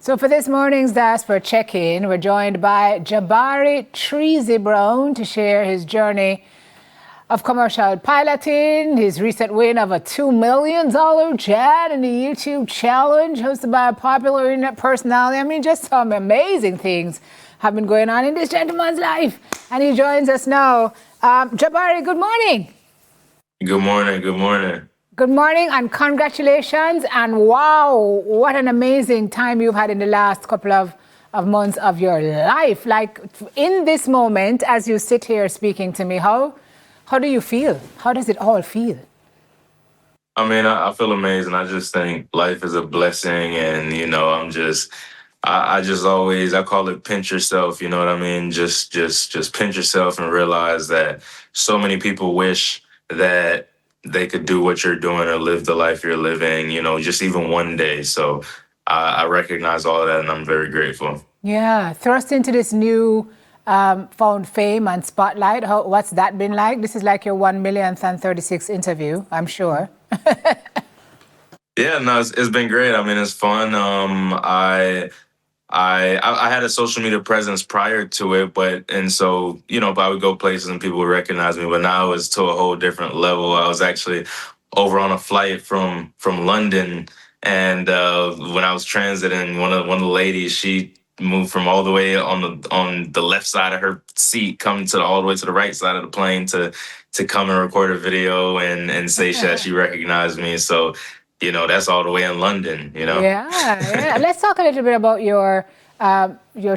So for this morning's Diaspora Check-In, we're joined by Jabari Trezy Brown to share his journey of commercial piloting, his recent win of a $2 million jet in the YouTube challenge hosted by a popular internet personality. I mean, just some amazing things have been going on in this gentleman's life. And he joins us now. Jabari, good morning. Good morning. Good morning. Good morning and congratulations. And wow, what an amazing time you've had in the last couple of months of your life. Like in this moment, as you sit here speaking to me, how do you feel? How does it all feel? I mean, I feel amazing. I just think life is a blessing. And, I just always, I call it pinch yourself. You know what I mean? Just pinch yourself and realize that so many people wish that they could do what you're doing or live the life you're living, just even one day. So I recognize all of that and I'm very grateful. Yeah, thrust into this new found fame and spotlight. What's that been like? This is like your 1 millionth and 36th interview, I'm sure. Yeah, no, it's been great. I mean, it's fun. I had a social media presence prior to it, but I would go places and people would recognize me, but now it's to a whole different level. I was actually over on a flight from London, and when I was transiting, one of the ladies, she moved from all the way on the left side of her seat, coming to all the way to the right side of the plane to come and record a video and say that she recognized me. So that's all the way in London, Yeah. Let's talk a little bit about your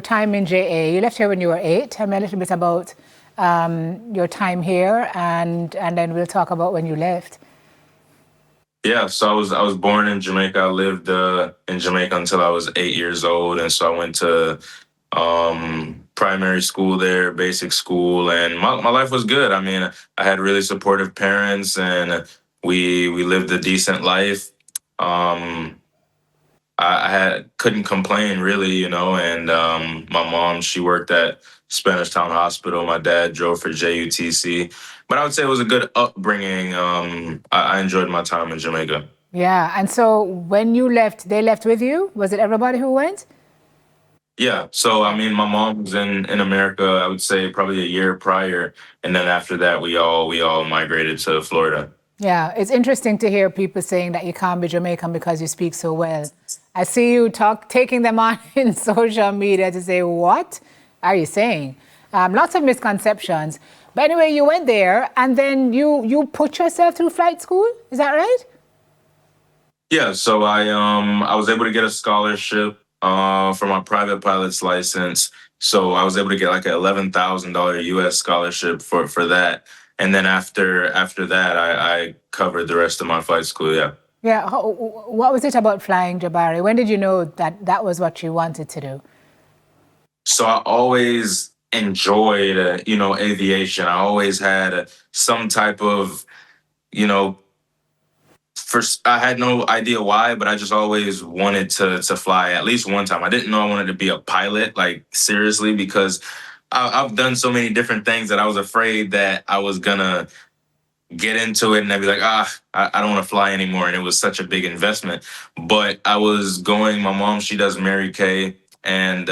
time in JA. You left here when you were 8. Tell me a little bit about your time here, and then we'll talk about when you left. Yeah, so I was born in Jamaica. I lived in Jamaica until I was 8 years old, and so I went to primary school there, basic school, and my life was good. I mean, I had really supportive parents, and we lived a decent life. I couldn't complain really, and my mom, she worked at Spanish Town Hospital. My dad drove for JUTC, but I would say it was a good upbringing. I enjoyed my time in Jamaica. Yeah, and so when you left, they left with you? Was it everybody who went? Yeah, so I mean, my mom was in America, I would say probably a year prior, and then after that, we all migrated to Florida. Yeah, it's interesting to hear people saying that you can't be Jamaican because you speak so well. I see you taking them on in social media to say, what are you saying? Lots of misconceptions. But anyway, you went there and then you put yourself through flight school. Is that right? Yeah, so I was able to get a scholarship for my private pilot's license. So I was able to get like an $11,000 US scholarship for that. And then after that, I covered the rest of my flight school, yeah. Yeah, what was it about flying, Jabari? When did you know that was what you wanted to do? So I always enjoyed, aviation. I always had some type of, I had no idea why, but I just always wanted to fly at least one time. I didn't know I wanted to be a pilot, like seriously, because I've done so many different things that I was afraid that I was gonna get into it and I'd be like, I don't want to fly anymore. And it was such a big investment. But I was going, my mom, she does Mary Kay, and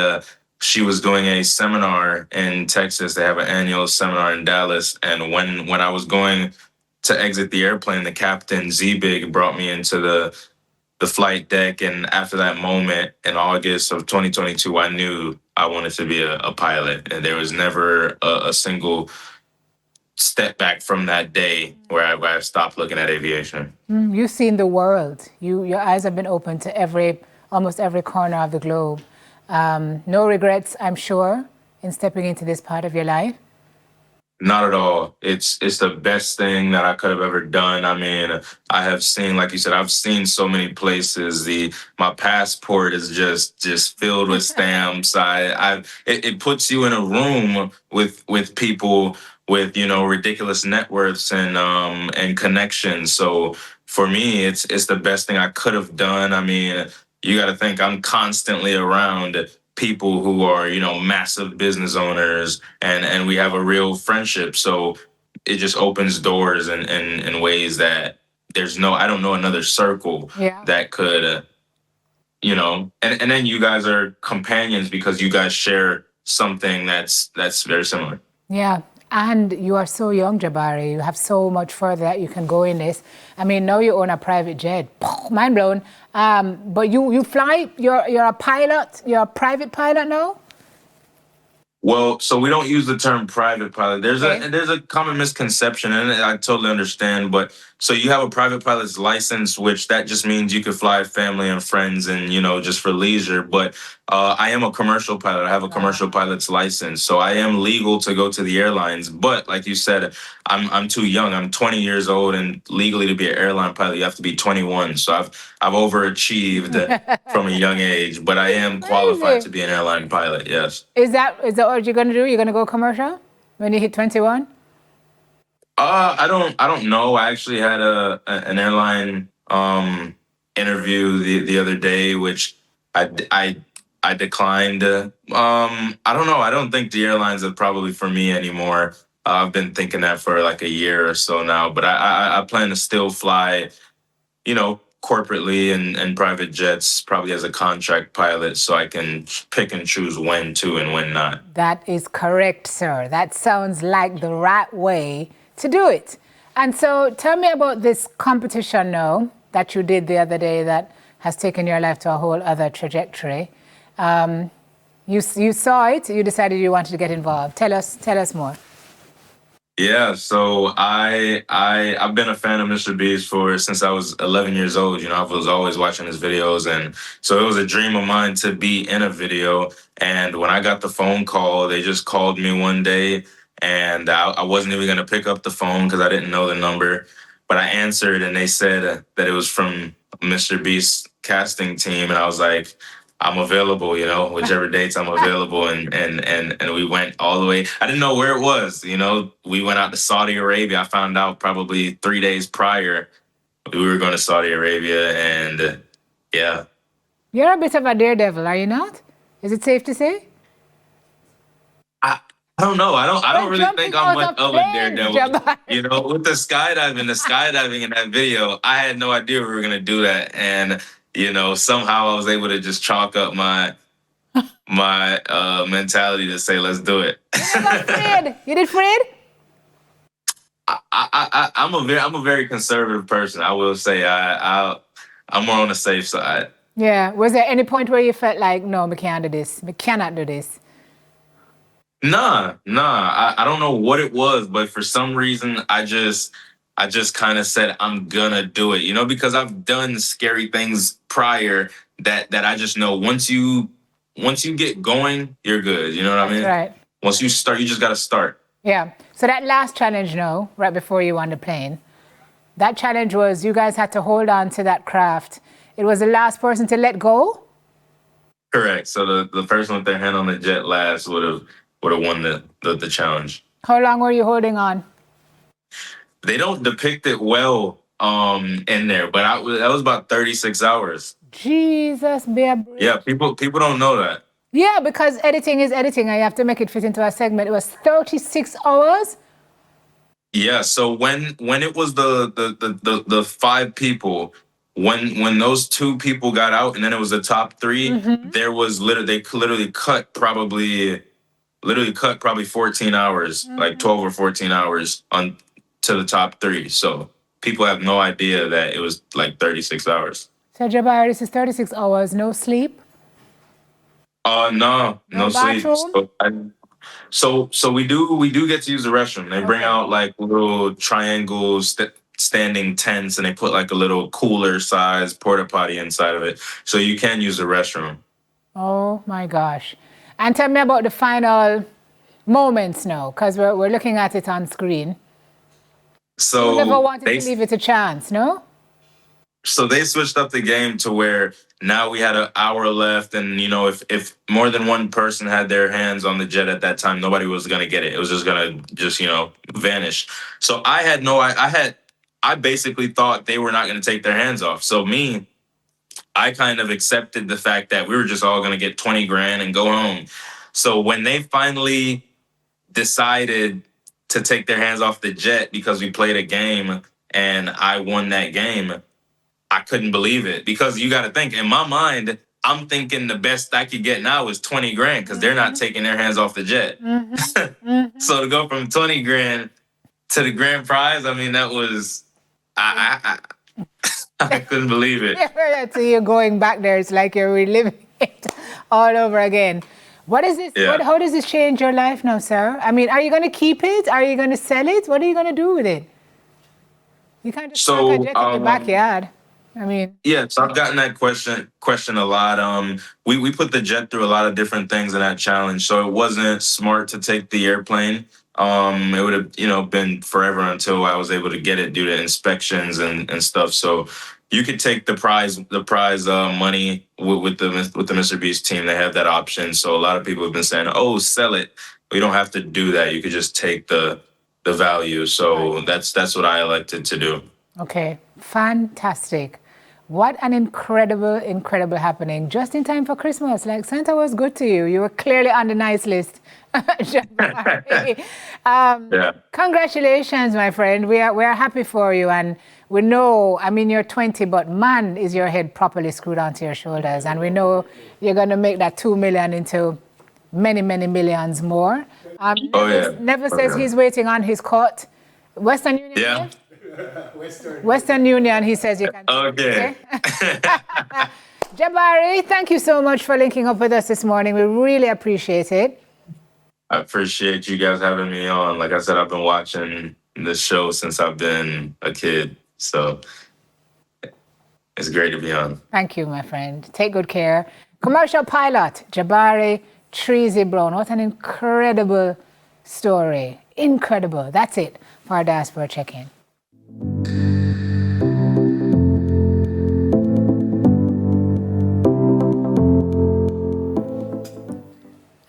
she was doing a seminar in Texas. They have an annual seminar in Dallas. And when I was going to exit the airplane, the captain, Z-Big, brought me into the flight deck. And after that moment in August of 2022, I knew I wanted to be a pilot. And there was never a single step back from that day where I stopped looking at aviation. You've seen the world. Your eyes have been open to almost every corner of the globe. No regrets, I'm sure, in stepping into this part of your life? Not at all. It's the best thing that I could have ever done. I mean, I have seen, like you said, I've seen so many places. My passport is just filled with stamps. It puts you in a room with people with ridiculous net worths and connections. So for me, it's the best thing I could have done. I mean, you got to think I'm constantly around people who are massive business owners, and we have a real friendship. So it just opens doors in ways that I don't know another circle Yeah. that could and then you guys are companions because you guys share something that's very similar. Yeah. And you are so young, Jabari. You have so much further that you can go in this. I mean, now you own a private jet. Mind blown. But you fly. You're a pilot. You're a private pilot now. Well, so we don't use the term private pilot. Okay. There's a common misconception, and I totally understand. But so you have a private pilot's license, which that just means you could fly family and friends, and just for leisure. But I am a commercial pilot. I have a commercial pilot's license, so I am legal to go to the airlines. But like you said, I'm too young. I'm 20 years old, and legally to be an airline pilot, you have to be 21. So I've overachieved from a young age, but I am qualified to be an airline pilot. Yes. Is that what you're gonna do? You're gonna go commercial when you hit 21? I don't know. I actually had an airline interview the other day, which I declined. I don't know. I don't think the airlines are probably for me anymore. I've been thinking that for like a year or so now, but I plan to still fly, corporately and private jets, probably as a contract pilot, so I can pick and choose when to and when not. That is correct, sir. That sounds like the right way to do it. And so tell me about this competition now that you did the other day that has taken your life to a whole other trajectory. You saw it, you decided you wanted to get involved. Tell us more. Yeah, so I've been a fan of MrBeast for since I was 11 years old. I was always watching his videos, and so it was a dream of mine to be in a video. And when I got the phone call, they just called me one day, and I wasn't even gonna pick up the phone because I didn't know the number, but I answered, and they said that it was from MrBeast casting team, and I was like, I'm available, whichever dates I'm available. And we went all the way. I didn't know where it was, We went out to Saudi Arabia. I found out probably 3 days prior we were going to Saudi Arabia, and yeah. You're a bit of a daredevil, are you not? Is it safe to say? I don't know. I don't really think I'm much of a daredevil. With the skydiving in that video, I had no idea we were gonna do that. And somehow I was able to just chalk up my mentality to say, let's do it. You're not afraid. You did afraid? I'm a very conservative person. I will say I'm more on the safe side. Yeah. Was there any point where you felt like, no, we can't do this. We cannot do this? Nah. I don't know what it was, but for some reason I just kind of said I'm gonna do it, because I've done scary things prior that I just know once you get going, you're good. You know what I mean? Right. Once you start, you just gotta start. Yeah. So that last challenge, right before you on the plane, that challenge was you guys had to hold on to that craft. It was the last person to let go? Correct. So the person with their hand on the jet last would have won the challenge. How long were you holding on? They don't depict it well in there, but that was about 36 hours. Jesus, babe. Yeah, people don't know that. Yeah, because editing is editing, and you have to make it fit into a segment. It was 36 hours. Yeah. So when it was the five people, when those two people got out, and then it was the top three, there was they literally cut probably 14 hours, like 12 or 14 hours on to the top three. So people have no idea that it was like 36 hours. So Jabari, this is 36 hours, no sleep? No sleep. So we do get to use the restroom. They bring out like little triangle standing tents, and they put like a little cooler size porta potty inside of it, so you can use the restroom. Oh my gosh. And tell me about the final moments now, because we're looking at it on screen. So you never wanted to leave it a chance, no? So they switched up the game to where now we had an hour left, and if more than one person had their hands on the jet at that time, nobody was gonna get it. It was just gonna vanish. So I basically thought they were not gonna take their hands off. So I kind of accepted the fact that we were just all gonna get 20 grand and go home. So when they finally decided to take their hands off the jet because we played a game and I won that game, I couldn't believe it, because you got to think, in my mind, I'm thinking the best I could get now is 20 grand because they're not taking their hands off the jet. So to go from 20 grand to the grand prize, I mean, that was, I couldn't believe it. So you're going back there. It's like you're reliving it all over again. What is this? Yeah. How does this change your life now, sir? I mean, are you going to keep it? Are you going to sell it? What are you going to do with it? You can't just park a jet in your backyard. I mean, yeah, so I've gotten that question a lot. We put the jet through a lot of different things in that challenge, so it wasn't smart to take the airplane. It would have, been forever until I was able to get it due to inspections and stuff. So you could take the prize money with the MrBeast team. They have that option. So a lot of people have been saying, "Oh, sell it." But you don't have to do that. You could just take the value. So that's what I elected to do. Okay, fantastic. What an incredible happening. Just in time for Christmas. Like, Santa was good to you. You were clearly on the nice list. Jabari. Yeah. Congratulations, my friend. We are happy for you. And we know, I mean, you're 20, but man, is your head properly screwed onto your shoulders. And we know you're going to make that 2 million into many, many millions more. Never says he's waiting on his court. Western Union? Yeah. Western Union, he says you can. Okay. Jabari, thank you so much for linking up with us this morning. We really appreciate it. I appreciate you guys having me on. Like I said, I've been watching this show since I've been a kid. So it's great to be on. Thank you, my friend. Take good care. Commercial pilot, Jabari Trezy Brown. What an incredible story. Incredible. That's it for our Diaspora Check-In.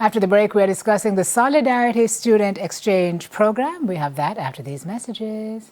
After the break, we are discussing the Solidarity Student Exchange Program. We have that after these messages.